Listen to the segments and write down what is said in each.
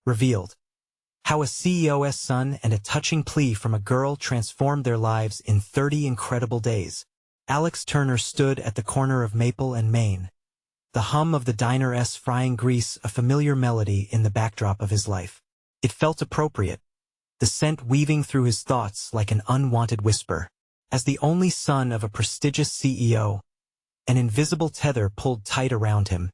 revealed. How a CEO's son and a touching plea from a girl transformed their lives in 30 incredible days. Alex Turner stood at the corner of Maple and Main. The hum of the diner's frying grease a familiar melody in the backdrop of his life. It felt appropriate, the scent weaving through his thoughts like an unwanted whisper. As the only son of a prestigious CEO, an invisible tether pulled tight around him,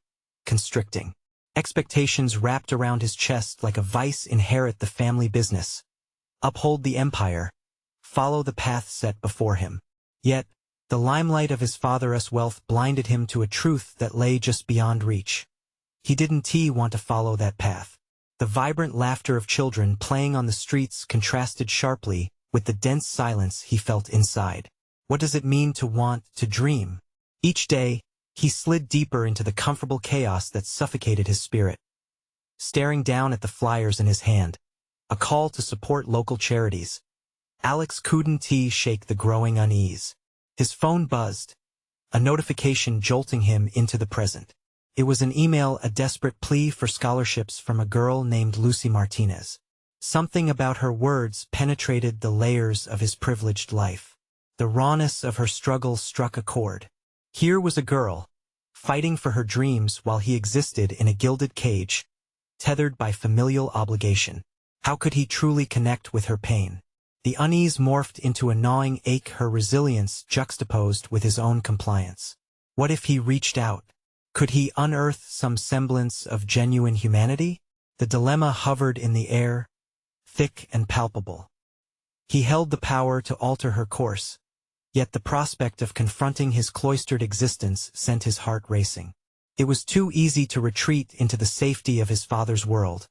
constricting. Expectations wrapped around his chest like a vice. Inherit the family business. Uphold the empire. Follow the path set before him. Yet, the limelight of his father's wealth blinded him to a truth that lay just beyond reach. He didn't want to follow that path. The vibrant laughter of children playing on the streets contrasted sharply with the dense silence he felt inside. What does it mean to want to dream? Each day, he slid deeper into the comfortable chaos that suffocated his spirit. Staring down at the flyers in his hand, a call to support local charities, Alex couldn't shake the growing unease. His phone buzzed, a notification jolting him into the present. It was an email, a desperate plea for scholarships from a girl named Lucy Martinez. Something about her words penetrated the layers of his privileged life. The rawness of her struggle struck a chord. Here was a girl, fighting for her dreams while he existed in a gilded cage, tethered by familial obligation. How could he truly connect with her pain? The unease morphed into a gnawing ache, her resilience juxtaposed with his own compliance. What if he reached out? Could he unearth some semblance of genuine humanity? The dilemma hovered in the air, thick and palpable. He held the power to alter her course, yet the prospect of confronting his cloistered existence sent his heart racing. It was too easy to retreat into the safety of his father's world,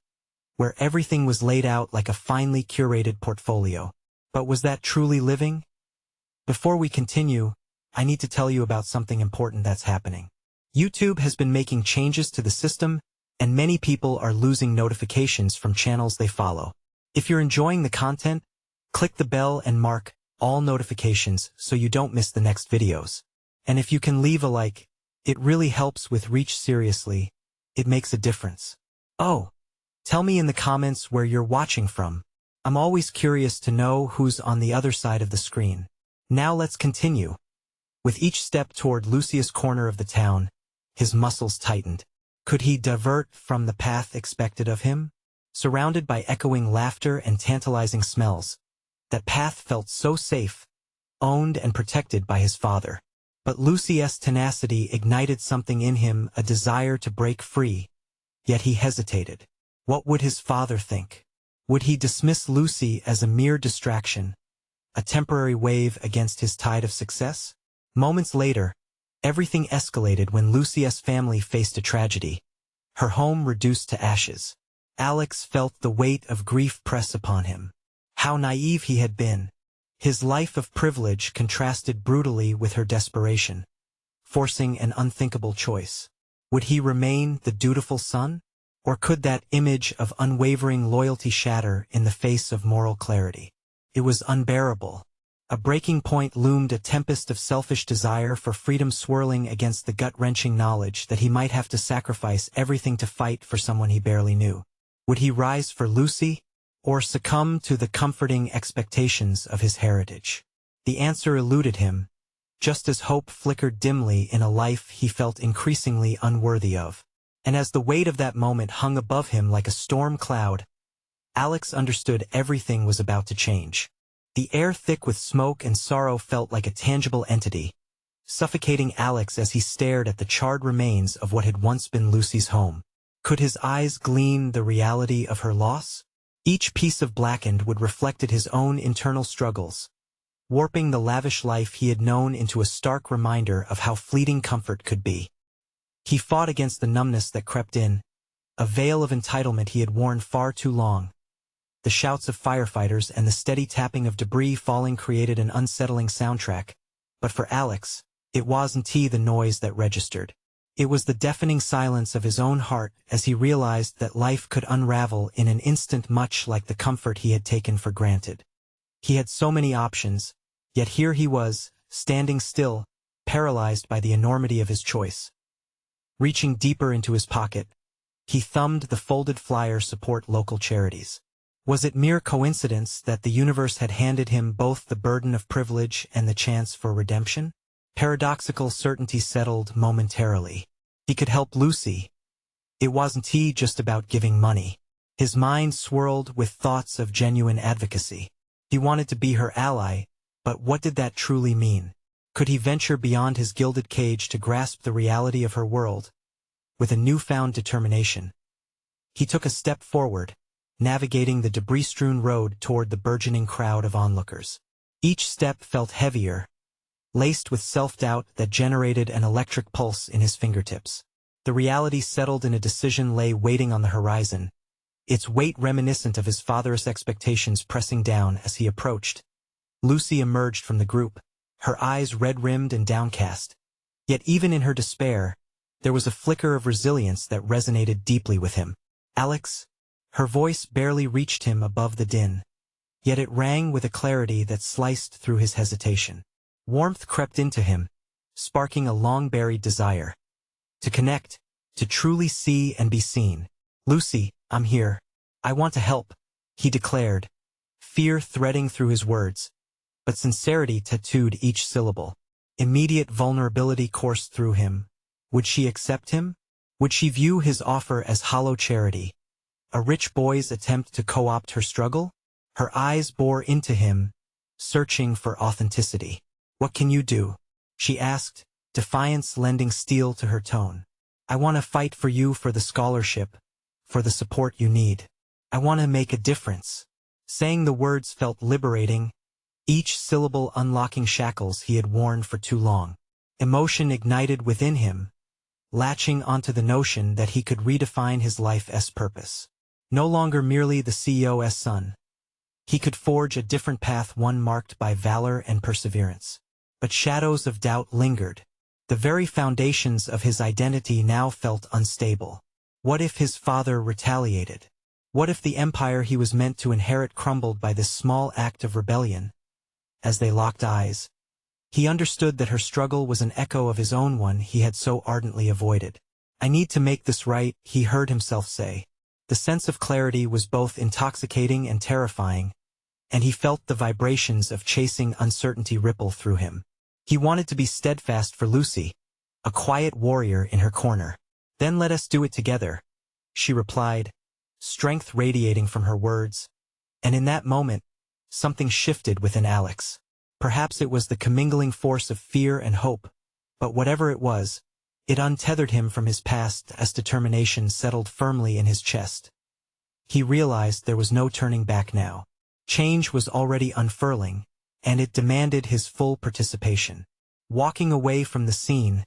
where everything was laid out like a finely curated portfolio. But was that truly living? Before we continue, I need to tell you about something important that's happening. YouTube has been making changes to the system, and many people are losing notifications from channels they follow. If you're enjoying the content, click the bell and mark all notifications so you don't miss the next videos. And if you can leave a like, it really helps with reach. Seriously, it makes a difference. Oh, tell me in the comments where you're watching from. I'm always curious to know who's on the other side of the screen. Now let's continue. With each step toward Lucius' corner of the town, his muscles tightened. Could he divert from the path expected of him? Surrounded by echoing laughter and tantalizing smells, that path felt so safe, owned and protected by his father. But Lucius' tenacity ignited something in him, a desire to break free. Yet he hesitated. What would his father think? Would he dismiss Lucy as a mere distraction, a temporary wave against his tide of success? Moments later, everything escalated when Lucius' family faced a tragedy. Her home reduced to ashes. Alex felt the weight of grief press upon him. How naive he had been. His life of privilege contrasted brutally with her desperation, forcing an unthinkable choice. Would he remain the dutiful son? Or could that image of unwavering loyalty shatter in the face of moral clarity? It was unbearable. A breaking point loomed, a tempest of selfish desire for freedom swirling against the gut-wrenching knowledge that he might have to sacrifice everything to fight for someone he barely knew. Would he rise for Lucy, or succumb to the comforting expectations of his heritage? The answer eluded him, just as hope flickered dimly in a life he felt increasingly unworthy of. And as the weight of that moment hung above him like a storm cloud, Alex understood everything was about to change. The air thick with smoke and sorrow felt like a tangible entity, suffocating Alex as he stared at the charred remains of what had once been Lucy's home. Could his eyes glean the reality of her loss? Each piece of blackened wood reflected his own internal struggles, warping the lavish life he had known into a stark reminder of how fleeting comfort could be. He fought against the numbness that crept in, a veil of entitlement he had worn far too long. The shouts of firefighters and the steady tapping of debris falling created an unsettling soundtrack, but for Alex, it wasn't the noise that registered. It was the deafening silence of his own heart as he realized that life could unravel in an instant, much like the comfort he had taken for granted. He had so many options, yet here he was, standing still, paralyzed by the enormity of his choice. Reaching deeper into his pocket, He thumbed the folded flyer support local charities. Was it mere coincidence that the universe had handed him both the burden of privilege and the chance for redemption? Paradoxical certainty settled momentarily. He could help Lucy. It wasn't just about giving money. His mind swirled with thoughts of genuine advocacy. He wanted to be her ally, but what did that truly mean? Could he venture beyond his gilded cage to grasp the reality of her world? With a newfound determination, he took a step forward, navigating the debris-strewn road toward the burgeoning crowd of onlookers. Each step felt heavier, laced with self-doubt that generated an electric pulse in his fingertips. The reality settled in a decision lay waiting on the horizon, its weight reminiscent of his father's expectations pressing down as he approached. Lucy emerged from the group, her eyes red-rimmed and downcast. Yet even in her despair, there was a flicker of resilience that resonated deeply with him. "Alex?" Her voice barely reached him above the din, yet it rang with a clarity that sliced through his hesitation. Warmth crept into him, sparking a long-buried desire. To connect, to truly see and be seen. "Lucy, I'm here. I want to help," he declared, fear threading through his words, but sincerity tattooed each syllable. Immediate vulnerability coursed through him. Would she accept him? Would she view his offer as hollow charity, a rich boy's attempt to co-opt her struggle? Her eyes bore into him, searching for authenticity. "What can you do?" she asked, defiance lending steel to her tone. "I want to fight for you, for the scholarship, for the support you need. I want to make a difference." Saying the words felt liberating, each syllable unlocking shackles he had worn for too long. Emotion ignited within him, latching onto the notion that he could redefine his life's purpose. No longer merely the CEO's son. He could forge a different path, one marked by valor and perseverance. But shadows of doubt lingered. The very foundations of his identity now felt unstable. What if his father retaliated? What if the empire he was meant to inherit crumbled by this small act of rebellion? As they locked eyes, he understood that her struggle was an echo of his own one he had so ardently avoided. "I need to make this right," he heard himself say. The sense of clarity was both intoxicating and terrifying, and he felt the vibrations of chasing uncertainty ripple through him. He wanted to be steadfast for Lucy, a quiet warrior in her corner. "Then let us do it together," she replied, strength radiating from her words. And in that moment, something shifted within Alex. Perhaps it was the commingling force of fear and hope, but whatever it was, it untethered him from his past as determination settled firmly in his chest. He realized there was no turning back now. Change was already unfurling, and it demanded his full participation. Walking away from the scene,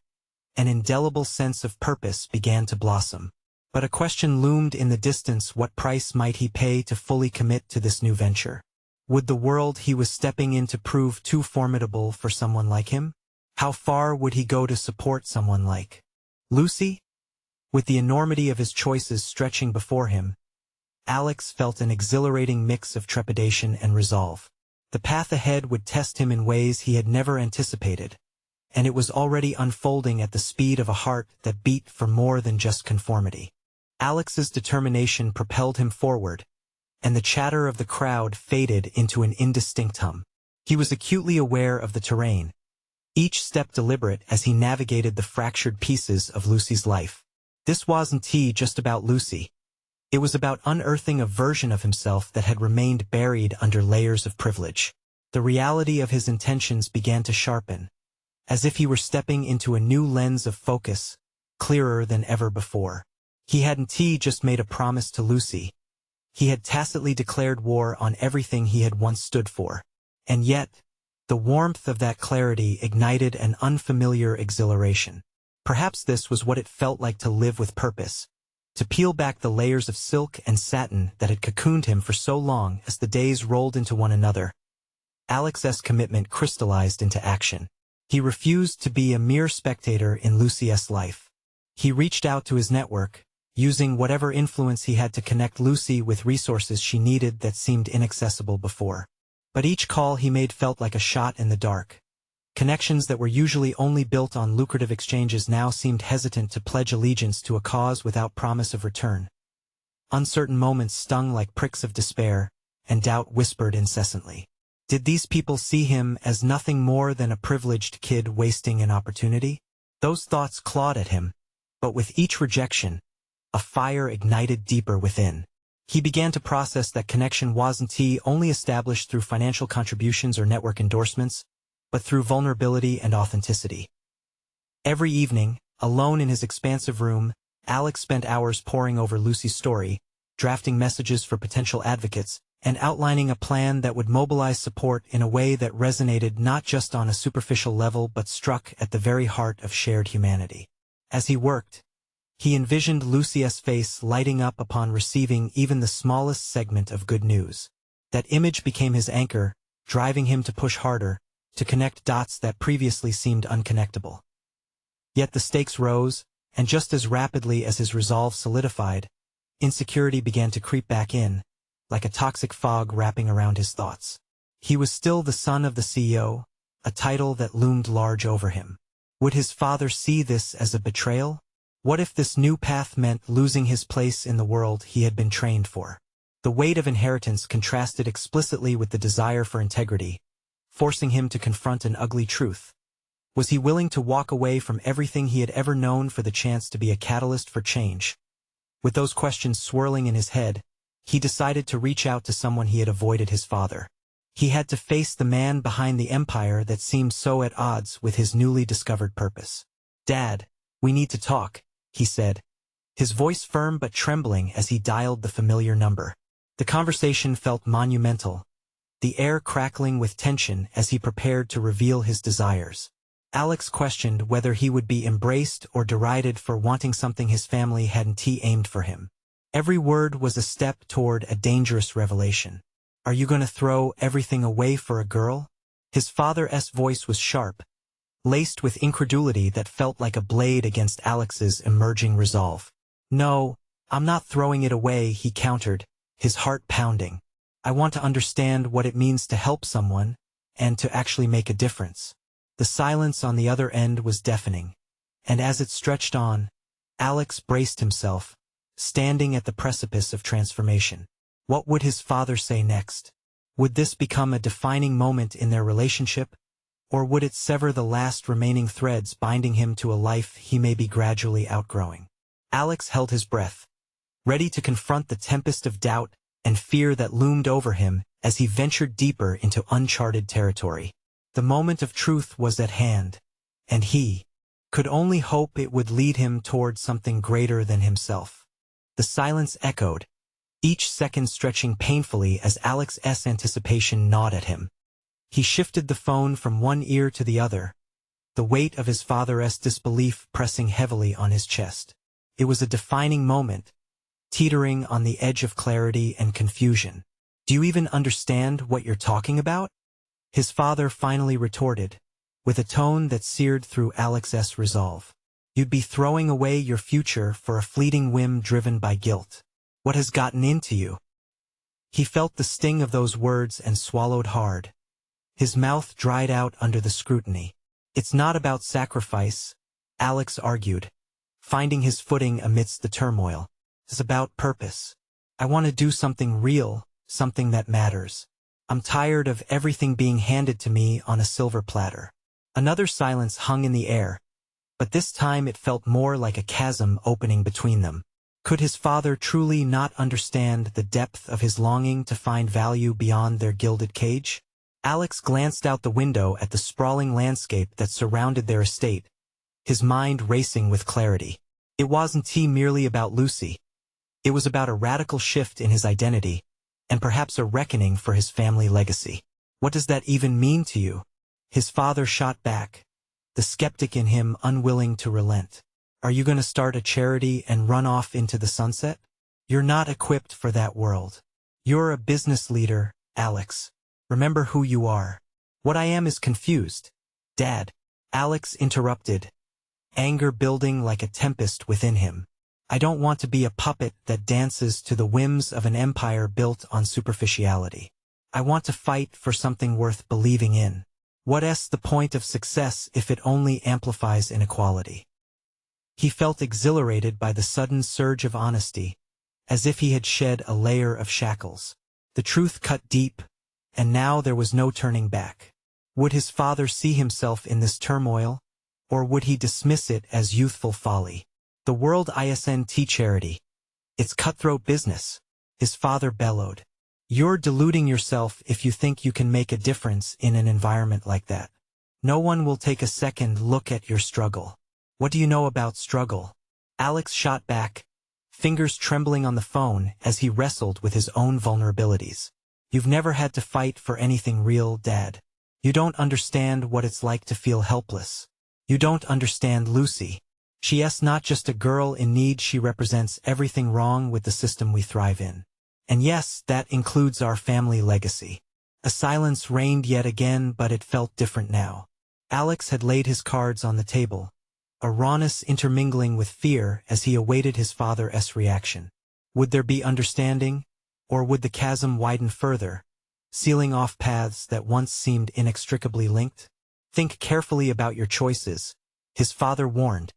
an indelible sense of purpose began to blossom. But a question loomed in the distance: what price might he pay to fully commit to this new venture? Would the world he was stepping into prove too formidable for someone like him? How far would he go to support someone like Lucy? With the enormity of his choices stretching before him, Alex felt an exhilarating mix of trepidation and resolve. The path ahead would test him in ways he had never anticipated, and it was already unfolding at the speed of a heart that beat for more than just conformity. Alex's determination propelled him forward, and the chatter of the crowd faded into an indistinct hum. He was acutely aware of the terrain, each step deliberate as he navigated the fractured pieces of Lucy's life. This wasn't just about Lucy. It was about unearthing a version of himself that had remained buried under layers of privilege. The reality of his intentions began to sharpen, as if he were stepping into a new lens of focus, clearer than ever before. He hadn't just made a promise to Lucy. He had tacitly declared war on everything he had once stood for. And yet, the warmth of that clarity ignited an unfamiliar exhilaration. Perhaps this was what it felt like to live with purpose, to peel back the layers of silk and satin that had cocooned him for so long. As the days rolled into one another, Alex's commitment crystallized into action. He refused to be a mere spectator in Lucy's life. He reached out to his network, using whatever influence he had to connect Lucy with resources she needed that seemed inaccessible before. But each call he made felt like a shot in the dark, Connections that were usually only built on lucrative exchanges now seemed hesitant to pledge allegiance to a cause without promise of return. Uncertain moments stung like pricks of despair, and doubt whispered incessantly. Did these people see him as nothing more than a privileged kid wasting an opportunity? Those thoughts clawed at him, but with each rejection, a fire ignited deeper within. He began to process that connection wasn't only established through financial contributions or network endorsements, but through vulnerability and authenticity. Every evening, alone in his expansive room, Alex spent hours poring over Lucy's story, drafting messages for potential advocates, and outlining a plan that would mobilize support in a way that resonated not just on a superficial level but struck at the very heart of shared humanity. As he worked, he envisioned Lucy's face lighting up upon receiving even the smallest segment of good news. That image became his anchor, driving him to push harder, to connect dots that previously seemed unconnectable. Yet the stakes rose, and just as rapidly as his resolve solidified, insecurity began to creep back in, like a toxic fog wrapping around his thoughts. He was still the son of the CEO, a title that loomed large over him. Would his father see this as a betrayal? What if this new path meant losing his place in the world he had been trained for? The weight of inheritance contrasted explicitly with the desire for integrity, forcing him to confront an ugly truth. Was he willing to walk away from everything he had ever known for the chance to be a catalyst for change? With those questions swirling in his head, he decided to reach out to someone he had avoided: his father. He had to face the man behind the empire that seemed so at odds with his newly discovered purpose. "Dad, we need to talk," he said, his voice firm but trembling as he dialed the familiar number. The conversation felt monumental, the air crackling with tension as he prepared to reveal his desires. Alex questioned whether he would be embraced or derided for wanting something his family hadn't aimed for him. Every word was a step toward a dangerous revelation. "Are you going to throw everything away for a girl?" His father's voice was sharp, laced with incredulity that felt like a blade against Alex's emerging resolve. "No, I'm not throwing it away," he countered, his heart pounding. "I want to understand what it means to help someone, and to actually make a difference." The silence on the other end was deafening, and as it stretched on, Alex braced himself, standing at the precipice of transformation. What would his father say next? Would this become a defining moment in their relationship, or would it sever the last remaining threads binding him to a life he may be gradually outgrowing? Alex held his breath, ready to confront the tempest of doubt and fear that loomed over him as he ventured deeper into uncharted territory. The moment of truth was at hand, and he could only hope it would lead him toward something greater than himself. The silence echoed, each second stretching painfully as Alex's anticipation gnawed at him. He shifted the phone from one ear to the other, the weight of his father's disbelief pressing heavily on his chest. It was a defining moment, teetering on the edge of clarity and confusion. "Do you even understand what you're talking about?" his father finally retorted, with a tone that seared through Alex's resolve. "You'd be throwing away your future for a fleeting whim driven by guilt. What has gotten into you?" He felt the sting of those words and swallowed hard. His mouth dried out under the scrutiny. "It's not about sacrifice," Alex argued, finding his footing amidst the turmoil. "It's about purpose. I want to do something real, something that matters. I'm tired of everything being handed to me on a silver platter." Another silence hung in the air, but this time it felt more like a chasm opening between them. Could his father truly not understand the depth of his longing to find value beyond their gilded cage? Alex glanced out the window at the sprawling landscape that surrounded their estate, his mind racing with clarity. It wasn't merely about Lucy. It was about a radical shift in his identity, and perhaps a reckoning for his family legacy. "What does that even mean to you?" his father shot back, the skeptic in him unwilling to relent. "Are you going to start a charity and run off into the sunset? You're not equipped for that world. You're a business leader, Alex. Remember who you are." "What I am is confused, Dad," Alex interrupted, anger building like a tempest within him. "I don't want to be a puppet that dances to the whims of an empire built on superficiality. I want to fight for something worth believing in." What's the point of success if it only amplifies inequality? He felt exhilarated by the sudden surge of honesty, as if he had shed a layer of shackles. The truth cut deep, and now there was no turning back. Would his father see himself in this turmoil, or would he dismiss it as youthful folly? The world isn't charity. It's cutthroat business, his father bellowed. You're deluding yourself if you think you can make a difference in an environment like that. No one will take a second look at your struggle. What do you know about struggle? Alex shot back, fingers trembling on the phone as he wrestled with his own vulnerabilities. You've never had to fight for anything real, Dad. You don't understand what it's like to feel helpless. You don't understand Lucy. She's not just a girl in need, she represents everything wrong with the system we thrive in. And yes, that includes our family legacy. A silence reigned yet again, but it felt different now. Alex had laid his cards on the table, a rawness intermingling with fear as he awaited his father's reaction. Would there be understanding, or would the chasm widen further, sealing off paths that once seemed inextricably linked? Think carefully about your choices, his father warned,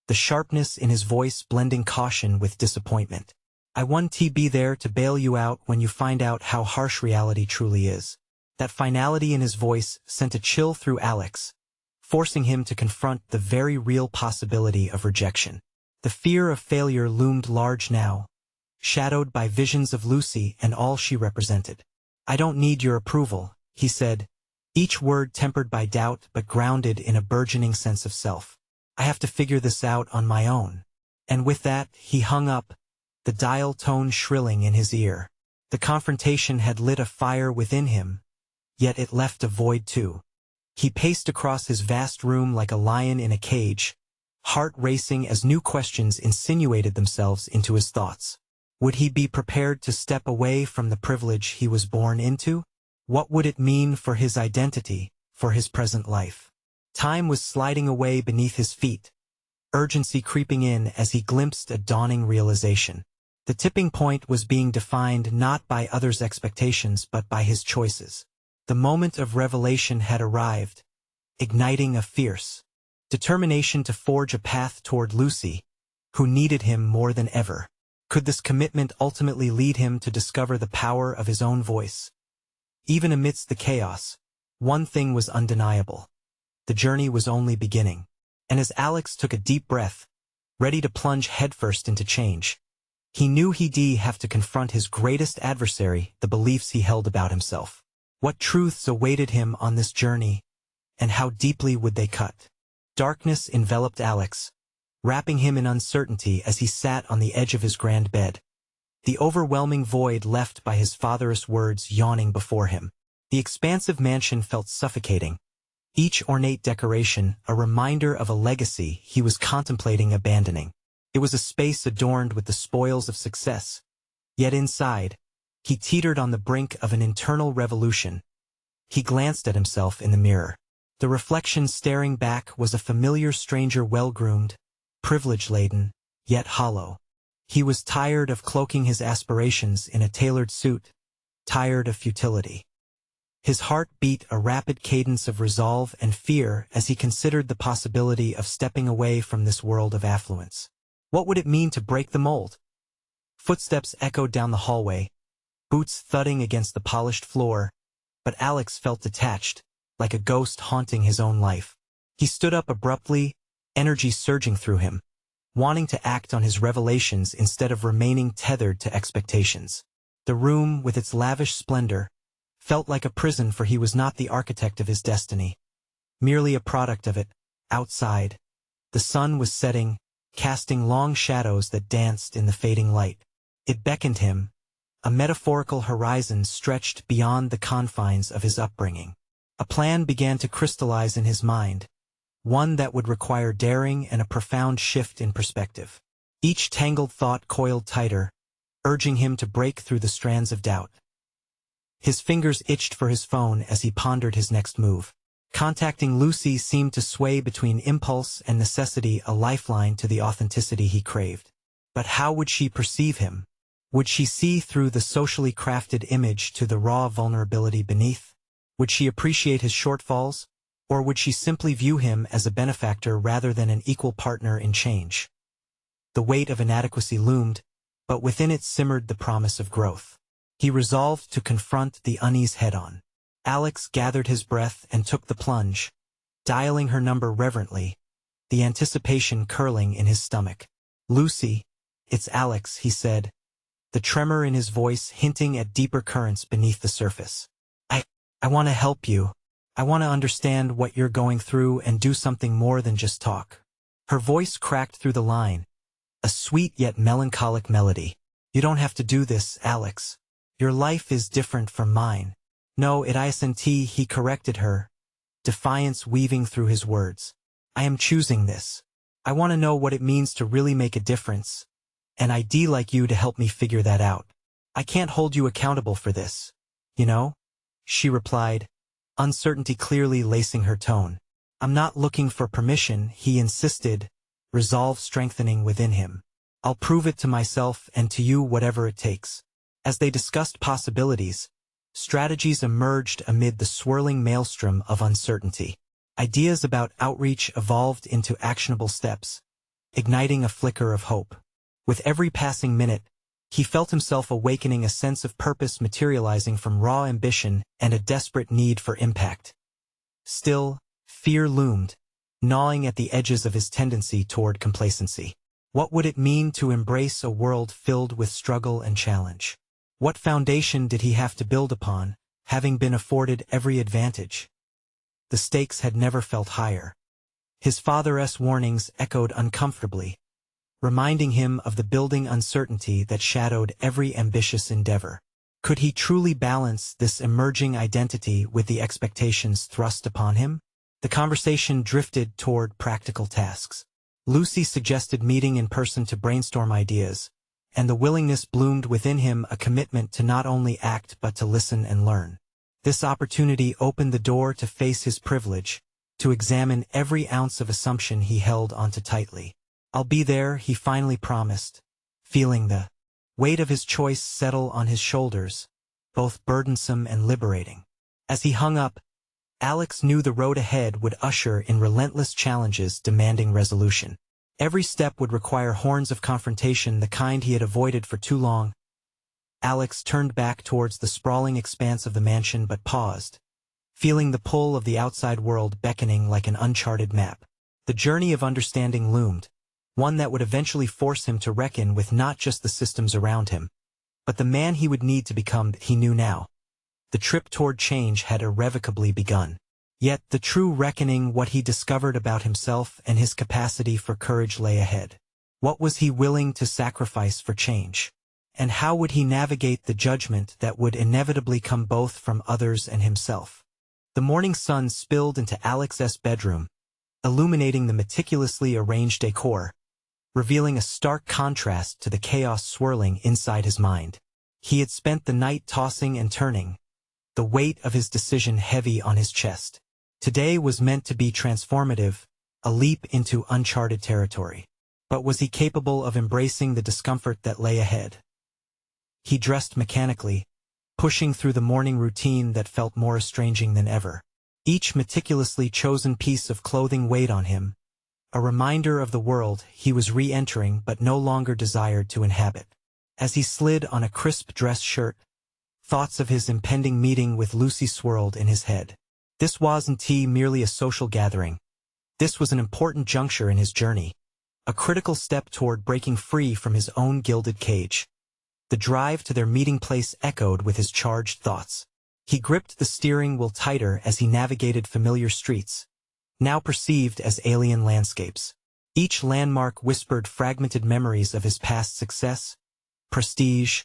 the sharpness in his voice blending caution with disappointment. I want to be there to bail you out when you find out how harsh reality truly is. That finality in his voice sent a chill through Alex, forcing him to confront the very real possibility of rejection. The fear of failure loomed large now, shadowed by visions of Lucy and all she represented. I don't need your approval, he said, each word tempered by doubt but grounded in a burgeoning sense of self. I have to figure this out on my own. And with that, he hung up, the dial tone shrilling in his ear. The confrontation had lit a fire within him, yet it left a void too. He paced across his vast room like a lion in a cage, heart racing as new questions insinuated themselves into his thoughts. Would he be prepared to step away from the privilege he was born into? What would it mean for his identity, for his present life? Time was sliding away beneath his feet, urgency creeping in as he glimpsed a dawning realization. The tipping point was being defined not by others' expectations but by his choices. The moment of revelation had arrived, igniting a fierce determination to forge a path toward Lucy, who needed him more than ever. Could this commitment ultimately lead him to discover the power of his own voice? Even amidst the chaos, one thing was undeniable. The journey was only beginning. And as Alex took a deep breath, ready to plunge headfirst into change, he knew he'd have to confront his greatest adversary, the beliefs he held about himself. What truths awaited him on this journey, and how deeply would they cut? Darkness enveloped Alex, wrapping him in uncertainty as he sat on the edge of his grand bed. The overwhelming void left by his father's words yawning before him. The expansive mansion felt suffocating, each ornate decoration a reminder of a legacy he was contemplating abandoning. It was a space adorned with the spoils of success, yet inside, he teetered on the brink of an internal revolution. He glanced at himself in the mirror. The reflection staring back was a familiar stranger, well-groomed, privilege-laden, yet hollow. He was tired of cloaking his aspirations in a tailored suit, tired of futility. His heart beat a rapid cadence of resolve and fear as he considered the possibility of stepping away from this world of affluence. What would it mean to break the mold? Footsteps echoed down the hallway, boots thudding against the polished floor, but Alex felt detached, like a ghost haunting his own life. He stood up abruptly, energy surging through him, wanting to act on his revelations instead of remaining tethered to expectations. The room, with its lavish splendor, felt like a prison, for he was not the architect of his destiny, merely a product of it. Outside, the sun was setting, casting long shadows that danced in the fading light. It beckoned him, a metaphorical horizon stretched beyond the confines of his upbringing. A plan began to crystallize in his mind, one that would require daring and a profound shift in perspective. Each tangled thought coiled tighter, urging him to break through the strands of doubt. His fingers itched for his phone as he pondered his next move. Contacting Lucy seemed to sway between impulse and necessity, a lifeline to the authenticity he craved. But how would she perceive him? Would she see through the socially crafted image to the raw vulnerability beneath? Would she appreciate his shortfalls, or would she simply view him as a benefactor rather than an equal partner in change? The weight of inadequacy loomed, but within it simmered the promise of growth. He resolved to confront the unease head-on. Alex gathered his breath and took the plunge, dialing her number reverently, the anticipation curling in his stomach. "Lucy, it's Alex," he said, the tremor in his voice hinting at deeper currents beneath the surface. I want to help you. I want to understand what you're going through and do something more than just talk." Her voice cracked through the line, a sweet yet melancholic melody. "You don't have to do this, Alex. Your life is different from mine." "No, it isn't," he corrected her, defiance weaving through his words. "I am choosing this. I want to know what it means to really make a difference. An ID like you to help me figure that out. I can't hold you accountable for this, you know?" She replied, uncertainty clearly lacing her tone. "I'm not looking for permission," he insisted, resolve strengthening within him. "I'll prove it to myself and to you, whatever it takes." As they discussed possibilities, strategies emerged amid the swirling maelstrom of uncertainty. Ideas about outreach evolved into actionable steps, igniting a flicker of hope. With every passing minute, he felt himself awakening a sense of purpose materializing from raw ambition and a desperate need for impact. Still, fear loomed, gnawing at the edges of his tendency toward complacency. What would it mean to embrace a world filled with struggle and challenge? What foundation did he have to build upon, having been afforded every advantage? The stakes had never felt higher. His father's warnings echoed uncomfortably, reminding him of the building uncertainty that shadowed every ambitious endeavor. Could he truly balance this emerging identity with the expectations thrust upon him? The conversation drifted toward practical tasks. Lucy suggested meeting in person to brainstorm ideas, and the willingness bloomed within him, a commitment to not only act but to listen and learn. This opportunity opened the door to face his privilege, to examine every ounce of assumption he held onto tightly. "I'll be there," he finally promised, feeling the weight of his choice settle on his shoulders, both burdensome and liberating. As he hung up, Alex knew the road ahead would usher in relentless challenges demanding resolution. Every step would require horns of confrontation, the kind he had avoided for too long. Alex turned back towards the sprawling expanse of the mansion but paused, feeling the pull of the outside world beckoning like an uncharted map. The journey of understanding loomed, one that would eventually force him to reckon with not just the systems around him, but the man he would need to become. He knew now. The trip toward change had irrevocably begun. Yet the true reckoning, what he discovered about himself and his capacity for courage, lay ahead. What was he willing to sacrifice for change? And how would he navigate the judgment that would inevitably come both from others and himself? The morning sun spilled into Alex's bedroom, illuminating the meticulously arranged decor, revealing a stark contrast to the chaos swirling inside his mind. He had spent the night tossing and turning, the weight of his decision heavy on his chest. Today was meant to be transformative, a leap into uncharted territory. But was he capable of embracing the discomfort that lay ahead? He dressed mechanically, pushing through the morning routine that felt more estranging than ever. Each meticulously chosen piece of clothing weighed on him, a reminder of the world he was re-entering but no longer desired to inhabit. As he slid on a crisp dress shirt, thoughts of his impending meeting with Lucy swirled in his head. This wasn't merely a social gathering. This was an important juncture in his journey, a critical step toward breaking free from his own gilded cage. The drive to their meeting place echoed with his charged thoughts. He gripped the steering wheel tighter as he navigated familiar streets, now perceived as alien landscapes. Each landmark whispered fragmented memories of his past success, prestige,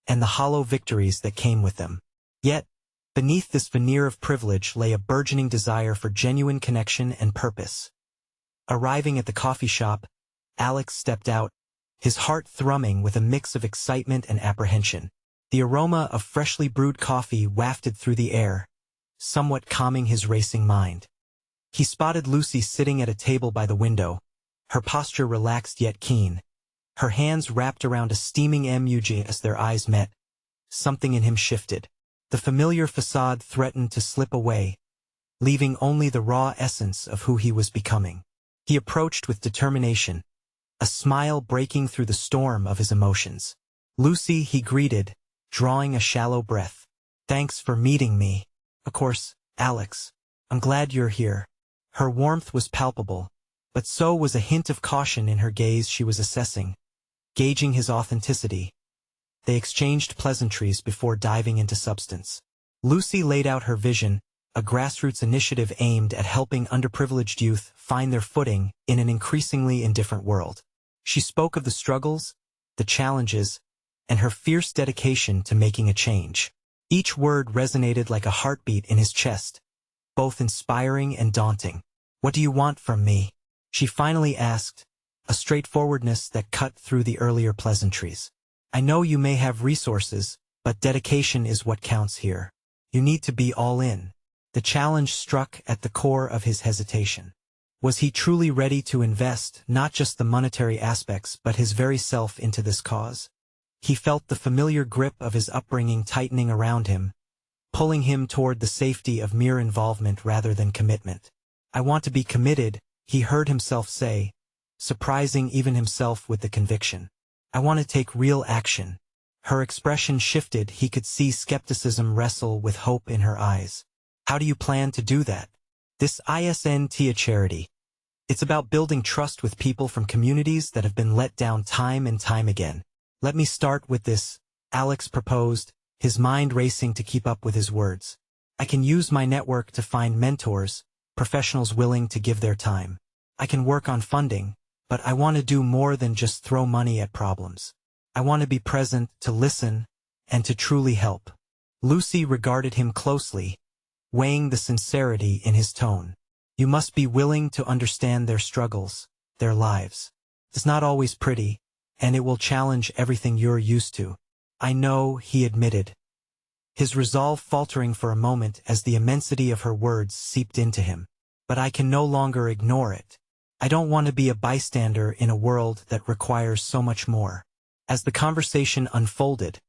and the hollow victories that came with them. Yet, beneath this veneer of privilege lay a burgeoning desire for genuine connection and purpose. Arriving at the coffee shop, Alex stepped out, his heart thrumming with a mix of excitement and apprehension. The aroma of freshly brewed coffee wafted through the air, somewhat calming his racing mind. He spotted Lucy sitting at a table by the window, her posture relaxed yet keen, her hands wrapped around a steaming mug. As their eyes met, something in him shifted. The familiar facade threatened to slip away, leaving only the raw essence of who he was becoming. He approached with determination, a smile breaking through the storm of his emotions. "Lucy," he greeted, drawing a shallow breath. "Thanks for meeting me." "Of course, Alex. I'm glad you're here." Her warmth was palpable, but so was a hint of caution in her gaze. She was assessing, gauging his authenticity. They exchanged pleasantries before diving into substance. Lucy laid out her vision, a grassroots initiative aimed at helping underprivileged youth find their footing in an increasingly indifferent world. She spoke of the struggles, the challenges, and her fierce dedication to making a change. Each word resonated like a heartbeat in his chest, both inspiring and daunting. "What do you want from me?" she finally asked, a straightforwardness that cut through the earlier pleasantries. "I know you may have resources, but dedication is what counts here. You need to be all in." The challenge struck at the core of his hesitation. Was he truly ready to invest not just the monetary aspects but his very self into this cause? He felt the familiar grip of his upbringing tightening around him, pulling him toward the safety of mere involvement rather than commitment. "I want to be committed," he heard himself say, surprising even himself with the conviction. "I want to take real action." Her expression shifted. He could see skepticism wrestle with hope in her eyes. "How do you plan to do that?" "This isn't a charity. It's about building trust with people from communities that have been let down time and time again. Let me start with this," Alex proposed, his mind racing to keep up with his words. "I can use my network to find mentors, professionals willing to give their time. I can work on funding, but I want to do more than just throw money at problems. I want to be present, to listen, and to truly help." Lucy regarded him closely, weighing the sincerity in his tone. "You must be willing to understand their struggles, their lives. It's not always pretty, and it will challenge everything you're used to." "I know," he admitted, his resolve faltering for a moment as the immensity of her words seeped into him. "But I can no longer ignore it. I don't want to be a bystander in a world that requires so much more." As the conversation unfolded,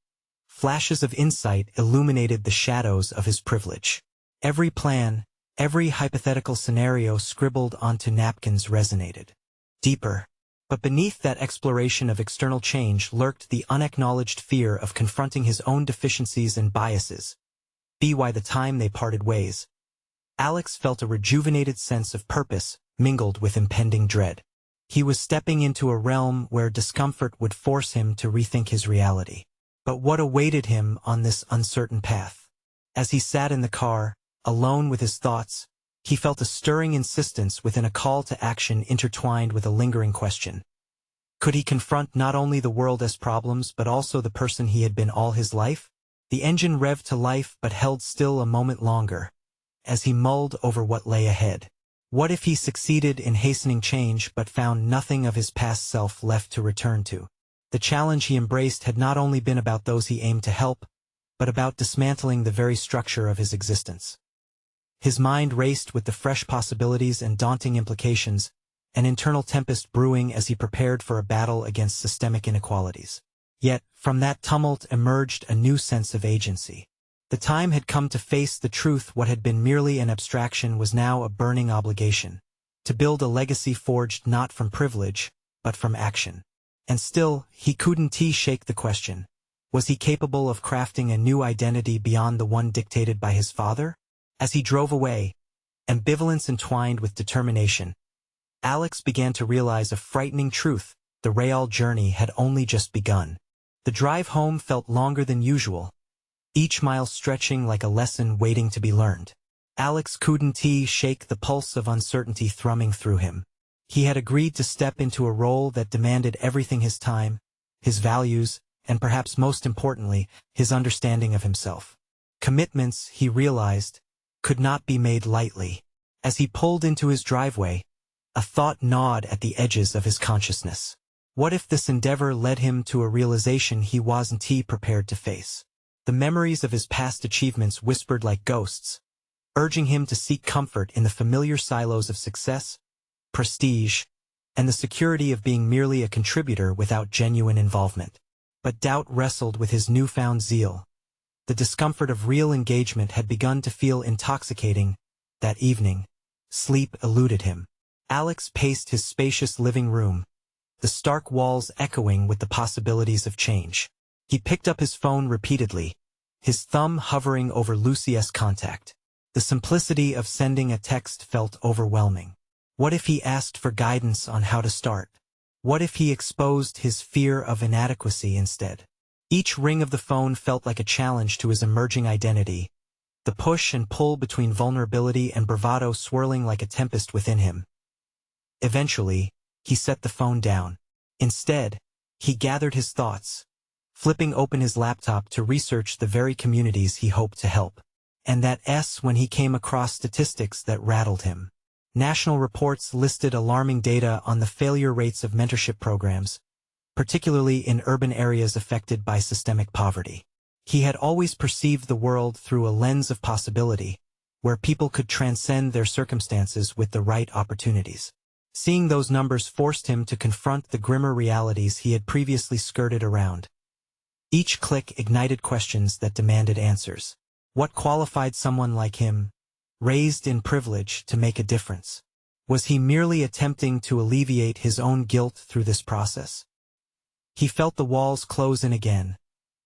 flashes of insight illuminated the shadows of his privilege. Every plan, every hypothetical scenario scribbled onto napkins resonated deeper. But beneath that exploration of external change lurked the unacknowledged fear of confronting his own deficiencies and biases. By the time they parted ways, Alex felt a rejuvenated sense of purpose mingled with impending dread. He was stepping into a realm where discomfort would force him to rethink his reality. But what awaited him on this uncertain path? As he sat in the car, alone with his thoughts, he felt a stirring insistence within, a call to action intertwined with a lingering question. Could he confront not only the world as problems but also the person he had been all his life? The engine revved to life but held still a moment longer, as he mulled over what lay ahead. What if he succeeded in hastening change but found nothing of his past self left to return to? The challenge he embraced had not only been about those he aimed to help, but about dismantling the very structure of his existence. His mind raced with the fresh possibilities and daunting implications, an internal tempest brewing as he prepared for a battle against systemic inequalities. Yet, from that tumult emerged a new sense of agency. The time had come to face the truth. What had been merely an abstraction was now a burning obligation, to build a legacy forged not from privilege, but from action. And still, he couldn't shake the question. Was he capable of crafting a new identity beyond the one dictated by his father? As he drove away, ambivalence entwined with determination, Alex began to realize a frightening truth: the real journey had only just begun. The drive home felt longer than usual, each mile stretching like a lesson waiting to be learned. Alex couldn't shake the pulse of uncertainty thrumming through him. He had agreed to step into a role that demanded everything: his time, his values, and perhaps most importantly, his understanding of himself. Commitments, he realized, could not be made lightly. As he pulled into his driveway, a thought gnawed at the edges of his consciousness. What if this endeavor led him to a realization he wasn't prepared to face? The memories of his past achievements whispered like ghosts, urging him to seek comfort in the familiar silos of success, prestige, and the security of being merely a contributor without genuine involvement. But doubt wrestled with his newfound zeal. The discomfort of real engagement had begun to feel intoxicating. That evening, sleep eluded him. Alex paced his spacious living room, the stark walls echoing with the possibilities of change. He picked up his phone repeatedly, his thumb hovering over Lucy's contact. The simplicity of sending a text felt overwhelming. What if he asked for guidance on how to start? What if he exposed his fear of inadequacy instead? Each ring of the phone felt like a challenge to his emerging identity, the push and pull between vulnerability and bravado swirling like a tempest within him. Eventually, he set the phone down. Instead, he gathered his thoughts, flipping open his laptop to research the very communities he hoped to help. And when he came across statistics that rattled him. National reports listed alarming data on the failure rates of mentorship programs, particularly in urban areas affected by systemic poverty. He had always perceived the world through a lens of possibility, where people could transcend their circumstances with the right opportunities. Seeing those numbers forced him to confront the grimmer realities he had previously skirted around. Each click ignited questions that demanded answers. What qualified someone like him, raised in privilege, to make a difference? Was he merely attempting to alleviate his own guilt through this process? He felt the walls close in again,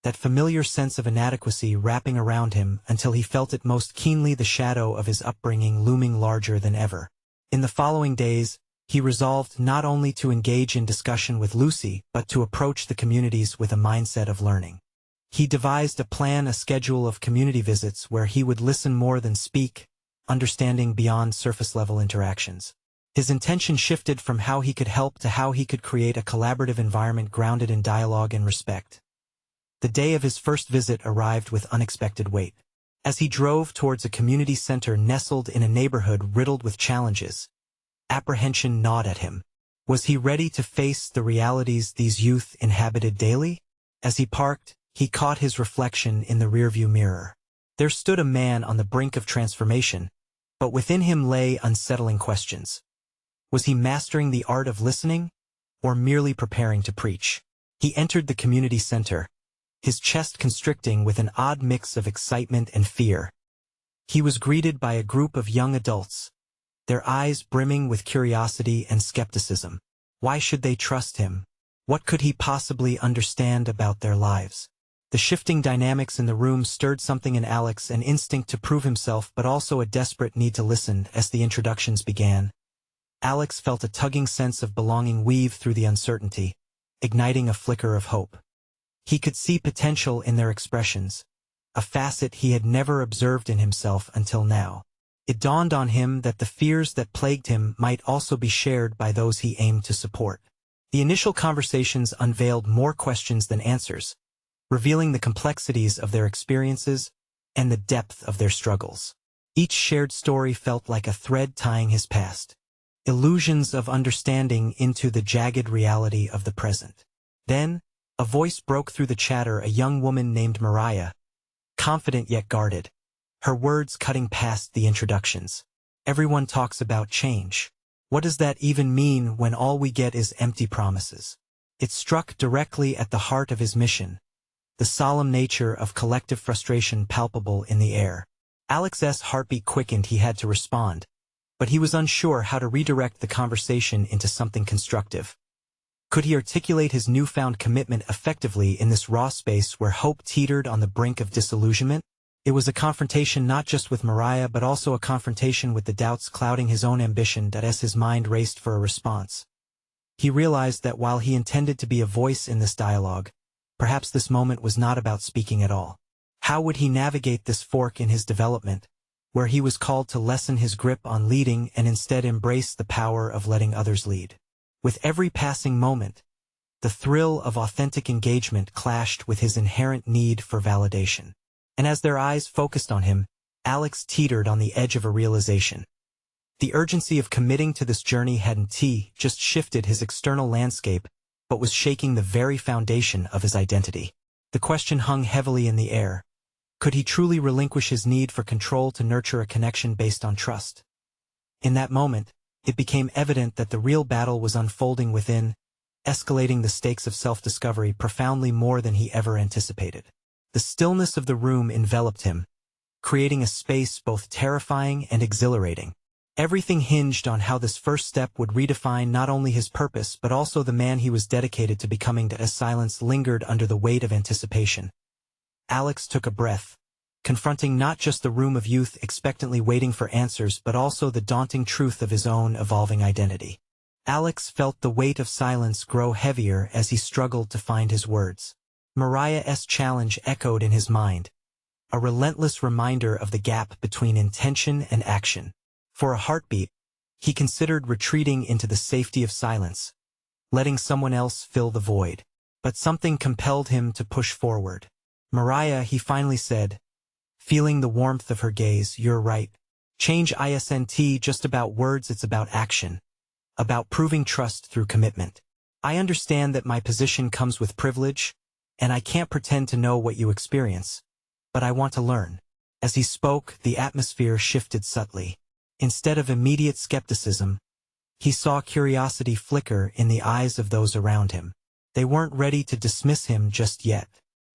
that familiar sense of inadequacy wrapping around him until he felt it most keenly, the shadow of his upbringing looming larger than ever. In the following days, he resolved not only to engage in discussion with Lucy but to approach the communities with a mindset of learning. He devised a schedule of community visits where he would listen more than speak, understanding beyond surface-level interactions. His intention shifted from how he could help to how he could create a collaborative environment grounded in dialogue and respect. The day of his first visit arrived with unexpected weight. As he drove towards a community center nestled in a neighborhood riddled with challenges, apprehension gnawed at him. Was he ready to face the realities these youth inhabited daily? As he parked, he caught his reflection in the rearview mirror. There stood a man on the brink of transformation, but within him lay unsettling questions. Was he mastering the art of listening, or merely preparing to preach? He entered the community center, his chest constricting with an odd mix of excitement and fear. He was greeted by a group of young adults, their eyes brimming with curiosity and skepticism. Why should they trust him? What could he possibly understand about their lives? The shifting dynamics in the room stirred something in Alex, an instinct to prove himself but also a desperate need to listen. As the introductions began, Alex felt a tugging sense of belonging weave through the uncertainty, igniting a flicker of hope. He could see potential in their expressions, a facet he had never observed in himself until now. It dawned on him that the fears that plagued him might also be shared by those he aimed to support. The initial conversations unveiled more questions than answers, revealing the complexities of their experiences and the depth of their struggles. Each shared story felt like a thread tying his past, illusions of understanding into the jagged reality of the present. Then, a voice broke through the chatter, a young woman named Mariah, confident yet guarded, her words cutting past the introductions. Everyone talks about change. What does that even mean when all we get is empty promises? It struck directly at the heart of his mission, the solemn nature of collective frustration palpable in the air. Alex's heartbeat quickened. He had to respond, but he was unsure how to redirect the conversation into something constructive. Could he articulate his newfound commitment effectively in this raw space where hope teetered on the brink of disillusionment? It was a confrontation not just with Mariah but also a confrontation with the doubts clouding his own ambition. As his mind raced for a response, he realized that while he intended to be a voice in this dialogue, perhaps this moment was not about speaking at all. How would he navigate this fork in his development, where he was called to lessen his grip on leading and instead embrace the power of letting others lead? With every passing moment, the thrill of authentic engagement clashed with his inherent need for validation. And as their eyes focused on him, Alex teetered on the edge of a realization. The urgency of committing to this journey hadn't just shifted his external landscape, but was shaking the very foundation of his identity. The question hung heavily in the air. Could he truly relinquish his need for control to nurture a connection based on trust? In that moment, it became evident that the real battle was unfolding within, escalating the stakes of self-discovery profoundly more than he ever anticipated. The stillness of the room enveloped him, creating a space both terrifying and exhilarating. Everything hinged on how this first step would redefine not only his purpose but also the man he was dedicated to becoming. As silence lingered under the weight of anticipation, Alex took a breath, confronting not just the room of youth expectantly waiting for answers but also the daunting truth of his own evolving identity. Alex felt the weight of silence grow heavier as he struggled to find his words. Mariah's challenge echoed in his mind, a relentless reminder of the gap between intention and action. For a heartbeat, he considered retreating into the safety of silence, letting someone else fill the void. But something compelled him to push forward. "Mariah," he finally said, feeling the warmth of her gaze, "you're right. Change isn't just about words, it's about action. About proving trust through commitment. I understand that my position comes with privilege, and I can't pretend to know what you experience. But I want to learn." As he spoke, the atmosphere shifted subtly. Instead of immediate skepticism, he saw curiosity flicker in the eyes of those around him. They weren't ready to dismiss him just yet.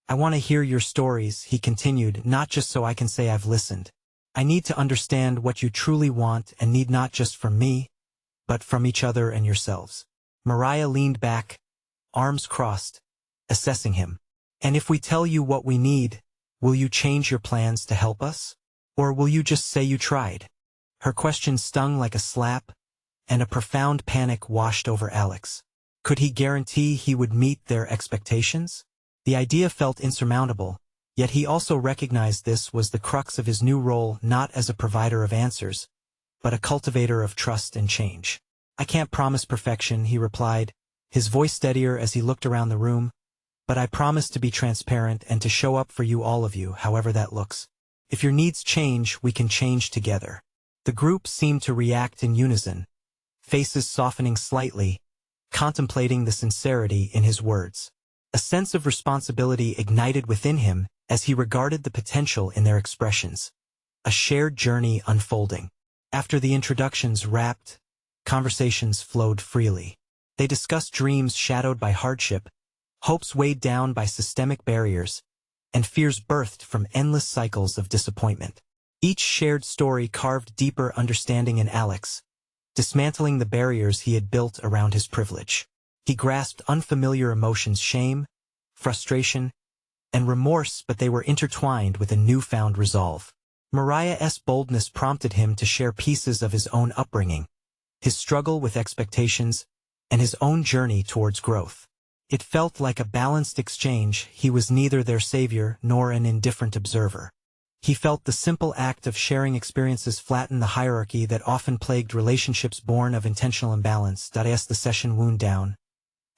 "I want to hear your stories," he continued, "not just so I can say I've listened. I need to understand what you truly want and need, not just from me, but from each other and yourselves." Mariah leaned back, arms crossed, assessing him. "And if we tell you what we need, will you change your plans to help us? Or will you just say you tried?" Her question stung like a slap, and a profound panic washed over Alex. Could he guarantee he would meet their expectations? The idea felt insurmountable, yet he also recognized this was the crux of his new role, not as a provider of answers, but a cultivator of trust and change. "I can't promise perfection," he replied, his voice steadier as he looked around the room, "but I promise to be transparent and to show up for you, all of you, however that looks. If your needs change, we can change together." The group seemed to react in unison, faces softening slightly, contemplating the sincerity in his words. A sense of responsibility ignited within him as he regarded the potential in their expressions. A shared journey unfolding. After the introductions wrapped, conversations flowed freely. They discussed dreams shadowed by hardship, hopes weighed down by systemic barriers, and fears birthed from endless cycles of disappointment. Each shared story carved deeper understanding in Alex, dismantling the barriers he had built around his privilege. He grasped unfamiliar emotions: shame, frustration, and remorse, but they were intertwined with a newfound resolve. Mariah's boldness prompted him to share pieces of his own upbringing, his struggle with expectations, and his own journey towards growth. It felt like a balanced exchange. He was neither their savior nor an indifferent observer. He felt the simple act of sharing experiences flatten the hierarchy that often plagued relationships born of intentional imbalance. As the session wound down,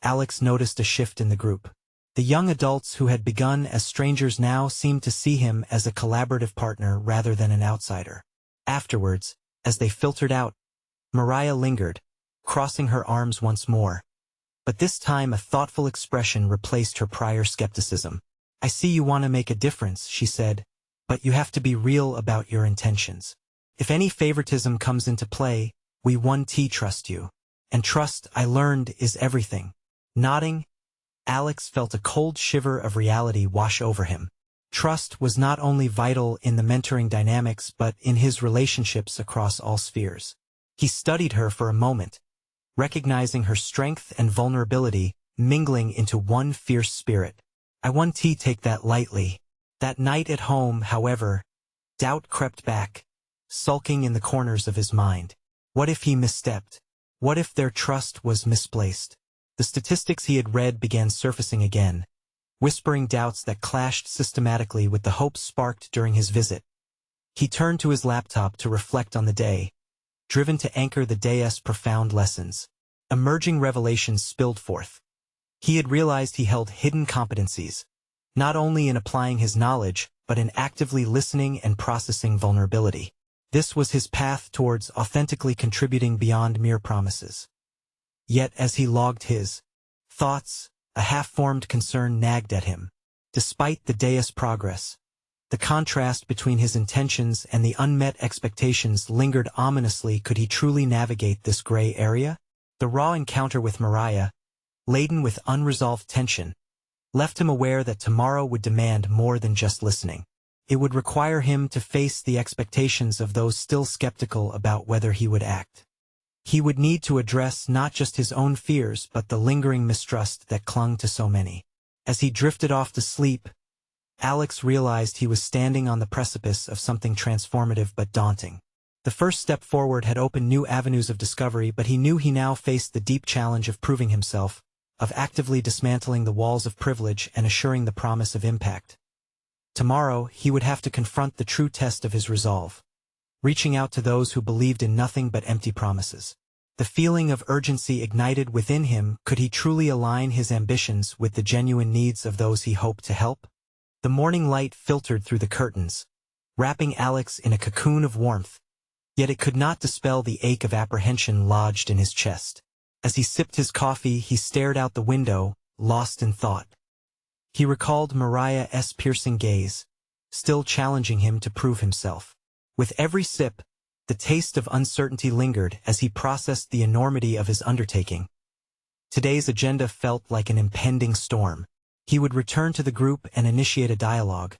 Alex noticed a shift in the group. The young adults who had begun as strangers now seemed to see him as a collaborative partner rather than an outsider. Afterwards, as they filtered out, Mariah lingered, crossing her arms once more. But this time a thoughtful expression replaced her prior skepticism. "I see you want to make a difference," she said, "but you have to be real about your intentions. If any favoritism comes into play, we won't trust you. And trust, I learned, is everything." Nodding, Alex felt a cold shiver of reality wash over him. Trust was not only vital in the mentoring dynamics but in his relationships across all spheres. He studied her for a moment, recognizing her strength and vulnerability mingling into one fierce spirit. "I won't take that lightly." That night at home, however, doubt crept back, sulking in the corners of his mind. What if he misstepped? What if their trust was misplaced? The statistics he had read began surfacing again, whispering doubts that clashed systematically with the hopes sparked during his visit. He turned to his laptop to reflect on the day, driven to anchor the day's profound lessons. Emerging revelations spilled forth. He had realized he held hidden competencies, not only in applying his knowledge, but in actively listening and processing vulnerability. This was his path towards authentically contributing beyond mere promises. Yet as he logged his thoughts, a half-formed concern nagged at him. Despite the day's progress, the contrast between his intentions and the unmet expectations lingered ominously. Could he truly navigate this gray area? The raw encounter with Mariah, laden with unresolved tension, left him aware that tomorrow would demand more than just listening. It would require him to face the expectations of those still skeptical about whether he would act. He would need to address not just his own fears but the lingering mistrust that clung to so many. As he drifted off to sleep, Alex realized he was standing on the precipice of something transformative but daunting. The first step forward had opened new avenues of discovery, but he knew he now faced the deep challenge of proving himself, of actively dismantling the walls of privilege and assuring the promise of impact. Tomorrow, he would have to confront the true test of his resolve, reaching out to those who believed in nothing but empty promises. The feeling of urgency ignited within him. Could he truly align his ambitions with the genuine needs of those he hoped to help? The morning light filtered through the curtains, wrapping Alex in a cocoon of warmth, yet it could not dispel the ache of apprehension lodged in his chest. As he sipped his coffee, he stared out the window, lost in thought. He recalled Mariah's piercing gaze, still challenging him to prove himself. With every sip, the taste of uncertainty lingered as he processed the enormity of his undertaking. Today's agenda felt like an impending storm. He would return to the group and initiate a dialogue,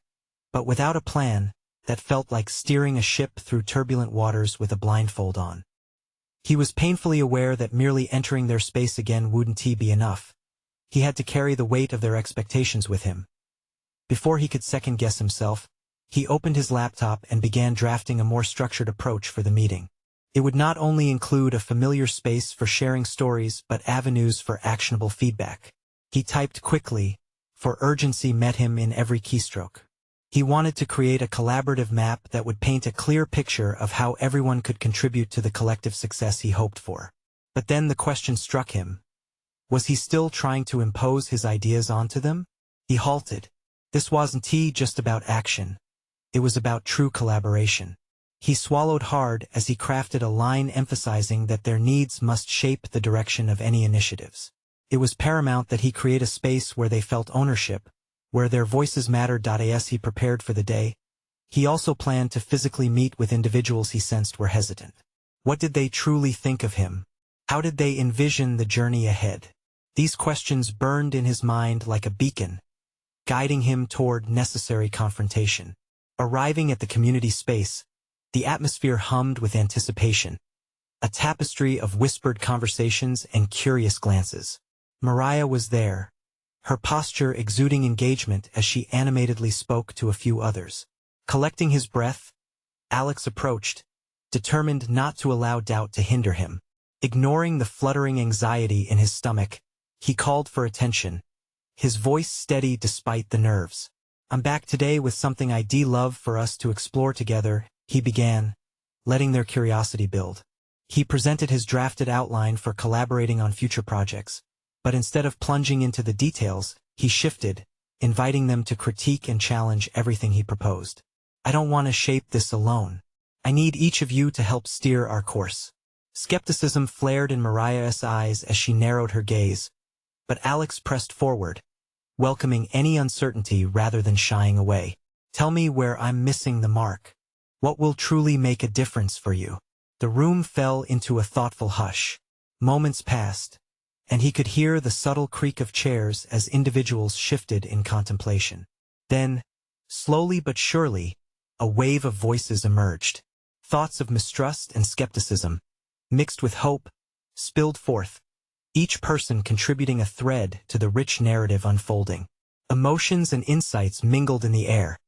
but without a plan, that felt like steering a ship through turbulent waters with a blindfold on. He was painfully aware that merely entering their space again wouldn't be enough. He had to carry the weight of their expectations with him. Before he could second-guess himself, he opened his laptop and began drafting a more structured approach for the meeting. It would not only include a familiar space for sharing stories but avenues for actionable feedback. He typed quickly, for urgency met him in every keystroke. He wanted to create a collaborative map that would paint a clear picture of how everyone could contribute to the collective success he hoped for. But then the question struck him. Was he still trying to impose his ideas onto them? He halted. This wasn't just about action. It was about true collaboration. He swallowed hard as he crafted a line emphasizing that their needs must shape the direction of any initiatives. It was paramount that he create a space where they felt ownership, where their voices mattered. As he prepared for the day, he also planned to physically meet with individuals he sensed were hesitant. What did they truly think of him? How did they envision the journey ahead? These questions burned in his mind like a beacon, guiding him toward necessary confrontation. Arriving at the community space, the atmosphere hummed with anticipation, a tapestry of whispered conversations and curious glances. Mariah was there, her posture exuding engagement as she animatedly spoke to a few others. Collecting his breath, Alex approached, determined not to allow doubt to hinder him. Ignoring the fluttering anxiety in his stomach, he called for attention, his voice steady despite the nerves. "I'm back today with something I'd love for us to explore together," he began, letting their curiosity build. He presented his drafted outline for collaborating on future projects, but instead of plunging into the details, he shifted, inviting them to critique and challenge everything he proposed. "I don't want to shape this alone. I need each of you to help steer our course." Skepticism flared in Mariah's eyes as she narrowed her gaze, but Alex pressed forward, welcoming any uncertainty rather than shying away. "Tell me where I'm missing the mark. What will truly make a difference for you?" The room fell into a thoughtful hush. Moments passed, and he could hear the subtle creak of chairs as individuals shifted in contemplation. Then, slowly but surely, a wave of voices emerged. Thoughts of mistrust and skepticism, mixed with hope, spilled forth, each person contributing a thread to the rich narrative unfolding. Emotions and insights mingled in the air,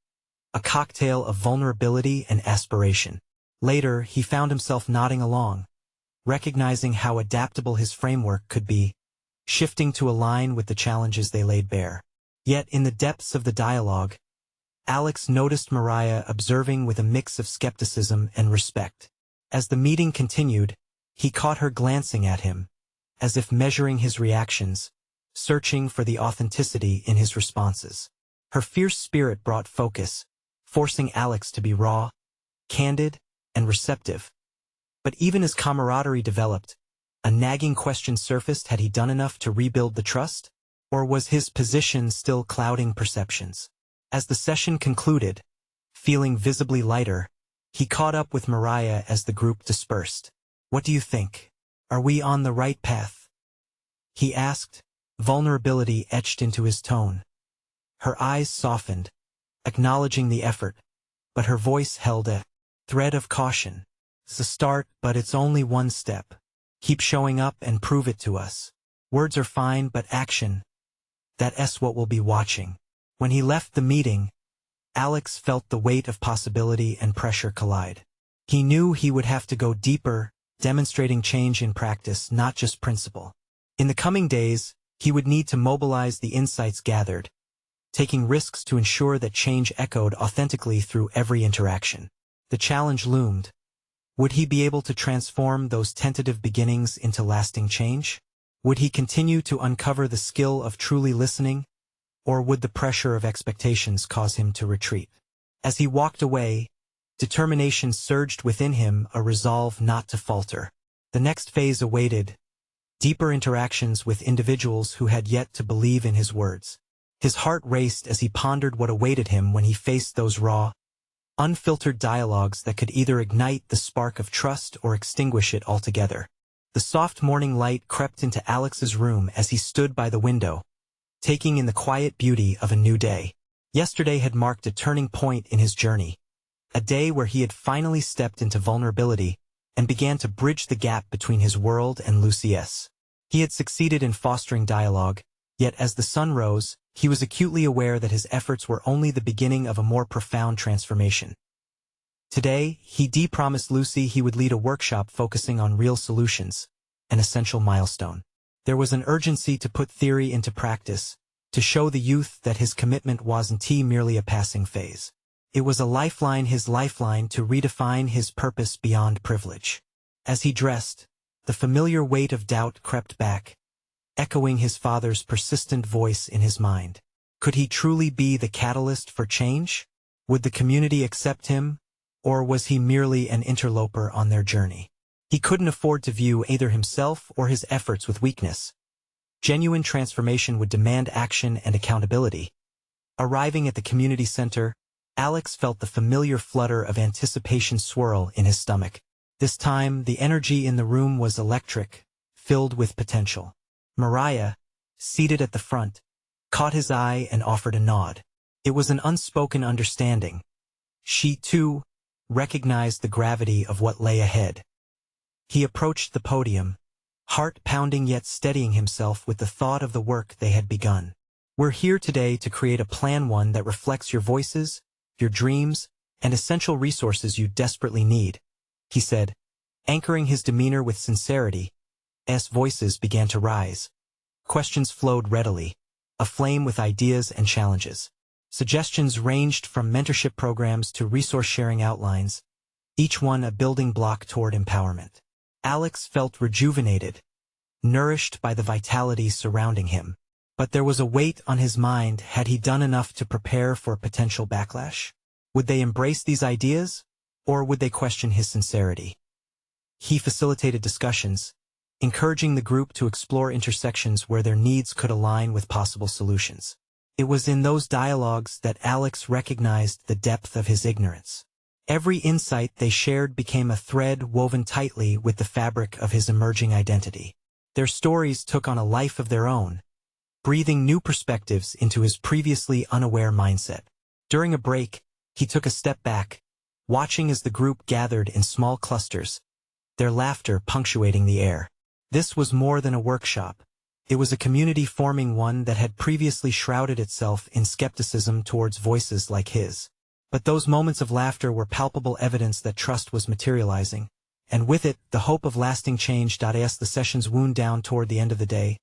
a cocktail of vulnerability and aspiration. Later, he found himself nodding along, recognizing how adaptable his framework could be, shifting to align with the challenges they laid bare. Yet in the depths of the dialogue, Alex noticed Mariah observing with a mix of skepticism and respect. As the meeting continued, he caught her glancing at him, as if measuring his reactions, searching for the authenticity in his responses. Her fierce spirit brought focus, forcing Alex to be raw, candid, and receptive. But even as camaraderie developed, a nagging question surfaced: had he done enough to rebuild the trust? Or was his position still clouding perceptions? As the session concluded, feeling visibly lighter, he caught up with Mariah as the group dispersed. "What do you think? Are we on the right path?" he asked, vulnerability etched into his tone. Her eyes softened, acknowledging the effort, but her voice held a thread of caution. It's a start, but it's only one step. Keep showing up and prove it to us. Words are fine, but action, that's what we'll be watching. When he left the meeting, Alex felt the weight of possibility and pressure collide. He knew he would have to go deeper, demonstrating change in practice, not just principle. In the coming days, he would need to mobilize the insights gathered, taking risks to ensure that change echoed authentically through every interaction. The challenge loomed. Would he be able to transform those tentative beginnings into lasting change? Would he continue to uncover the skill of truly listening, or would the pressure of expectations cause him to retreat? As he walked away, determination surged within him, a resolve not to falter. The next phase awaited, deeper interactions with individuals who had yet to believe in his words. His heart raced as he pondered what awaited him when he faced those raw, unfiltered dialogues that could either ignite the spark of trust or extinguish it altogether. The soft morning light crept into Alex's room as he stood by the window, taking in the quiet beauty of a new day. Yesterday had marked a turning point in his journey, a day where he had finally stepped into vulnerability and began to bridge the gap between his world and Lucy's. He had succeeded in fostering dialogue, yet as the sun rose, he was acutely aware that his efforts were only the beginning of a more profound transformation. Today, he promised Lucy he would lead a workshop focusing on real solutions, an essential milestone. There was an urgency to put theory into practice, to show the youth that his commitment wasn't merely a passing phase. It was his lifeline to redefine his purpose beyond privilege. As he dressed, the familiar weight of doubt crept back, echoing his father's persistent voice in his mind. Could he truly be the catalyst for change? Would the community accept him, or was he merely an interloper on their journey? He couldn't afford to view either himself or his efforts with weakness. Genuine transformation would demand action and accountability. Arriving at the community center, Alex felt the familiar flutter of anticipation swirl in his stomach. This time, the energy in the room was electric, filled with potential. Mariah, seated at the front, caught his eye and offered a nod. It was an unspoken understanding. She, too, recognized the gravity of what lay ahead. He approached the podium, heart pounding yet steadying himself with the thought of the work they had begun. We're here today to create a plan, one that reflects your voices, your dreams, and essential resources you desperately need, he said, anchoring his demeanor with sincerity. As voices began to rise, questions flowed readily, aflame with ideas and challenges. Suggestions ranged from mentorship programs to resource-sharing outlines, each one a building block toward empowerment. Alex felt rejuvenated, nourished by the vitality surrounding him. But there was a weight on his mind. Had he done enough to prepare for potential backlash? Would they embrace these ideas, or would they question his sincerity? He facilitated discussions, encouraging the group to explore intersections where their needs could align with possible solutions. It was in those dialogues that Alex recognized the depth of his ignorance. Every insight they shared became a thread woven tightly with the fabric of his emerging identity. Their stories took on a life of their own, breathing new perspectives into his previously unaware mindset. During a break, he took a step back, watching as the group gathered in small clusters, their laughter punctuating the air. This was more than a workshop. It was a community forming, one that had previously shrouded itself in skepticism towards voices like his. But those moments of laughter were palpable evidence that trust was materializing, and with it, the hope of lasting change. As the sessions wound down toward the end of the day,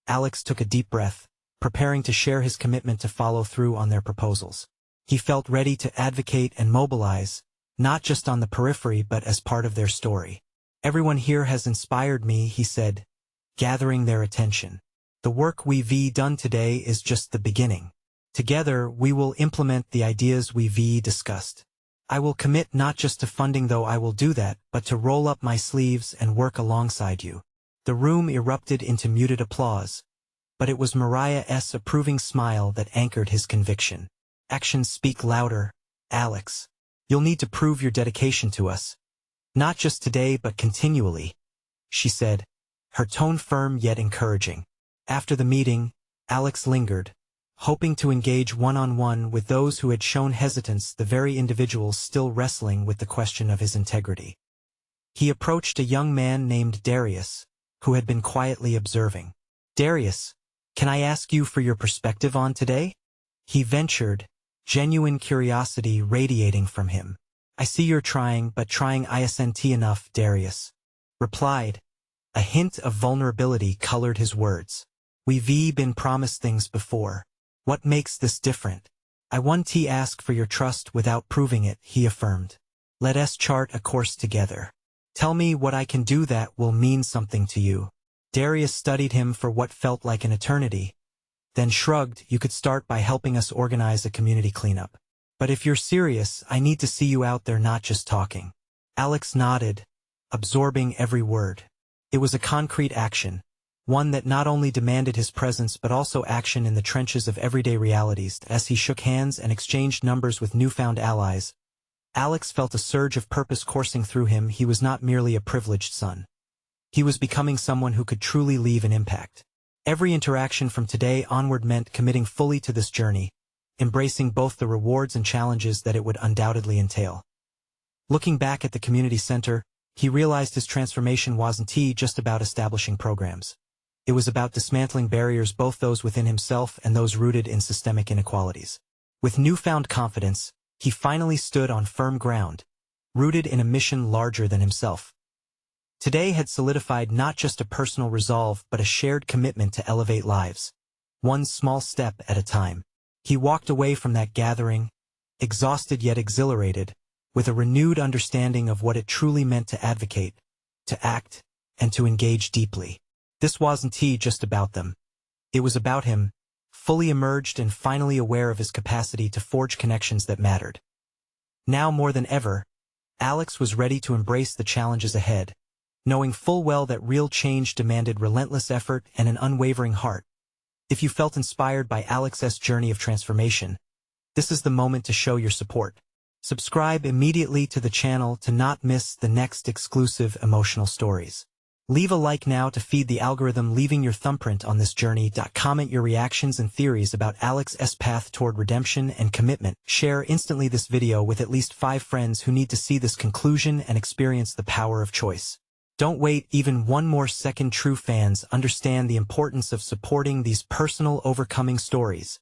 Alex took a deep breath, preparing to share his commitment to follow through on their proposals. He felt ready to advocate and mobilize, not just on the periphery but as part of their story. Everyone here has inspired me, he said, gathering their attention. The work we've done today is just the beginning. Together, we will implement the ideas we've discussed. I will commit not just to funding, though I will do that, but to roll up my sleeves and work alongside you. The room erupted into muted applause, but it was Mariah's approving smile that anchored his conviction. Actions speak louder, Alex. You'll need to prove your dedication to us. Not just today but continually, she said, her tone firm yet encouraging. After the meeting, Alex lingered, hoping to engage one-on-one with those who had shown hesitance, the very individuals still wrestling with the question of his integrity. He approached a young man named Darius, who had been quietly observing. "Darius, can I ask you for your perspective on today?" he ventured, genuine curiosity radiating from him. "I see you're trying, but trying isn't enough," Darius replied. A hint of vulnerability colored his words. "We've been promised things before. What makes this different? I want to ask for your trust without proving it," he affirmed. "Let us chart a course together. Tell me what I can do that will mean something to you." Darius studied him for what felt like an eternity, then shrugged. "You could start by helping us organize a community cleanup. But if you're serious, I need to see you out there, not just talking." Alex nodded, absorbing every word. It was a concrete action, one that not only demanded his presence but also action in the trenches of everyday realities. As he shook hands and exchanged numbers with newfound allies, Alex felt a surge of purpose coursing through him. He was not merely a privileged son. He was becoming someone who could truly leave an impact. Every interaction from today onward meant committing fully to this journey, embracing both the rewards and challenges that it would undoubtedly entail. Looking back at the community center, he realized his transformation wasn't just about establishing programs. It was about dismantling barriers, both those within himself and those rooted in systemic inequalities. With newfound confidence, he finally stood on firm ground, rooted in a mission larger than himself. Today had solidified not just a personal resolve but a shared commitment to elevate lives, one small step at a time. He walked away from that gathering, exhausted yet exhilarated, with a renewed understanding of what it truly meant to advocate, to act, and to engage deeply. This wasn't just about them. It was about him, fully emerged and finally aware of his capacity to forge connections that mattered. Now more than ever, Alex was ready to embrace the challenges ahead, knowing full well that real change demanded relentless effort and an unwavering heart. If you felt inspired by Alex's journey of transformation, this is the moment to show your support. Subscribe immediately to the channel to not miss the next exclusive emotional stories. Leave a like now to feed the algorithm, leaving your thumbprint on this journey. Comment your reactions and theories about Alex's path toward redemption and commitment. Share instantly this video with at least 5 friends who need to see this conclusion and experience the power of choice. Don't wait even one more second. True fans understand the importance of supporting these personal overcoming stories.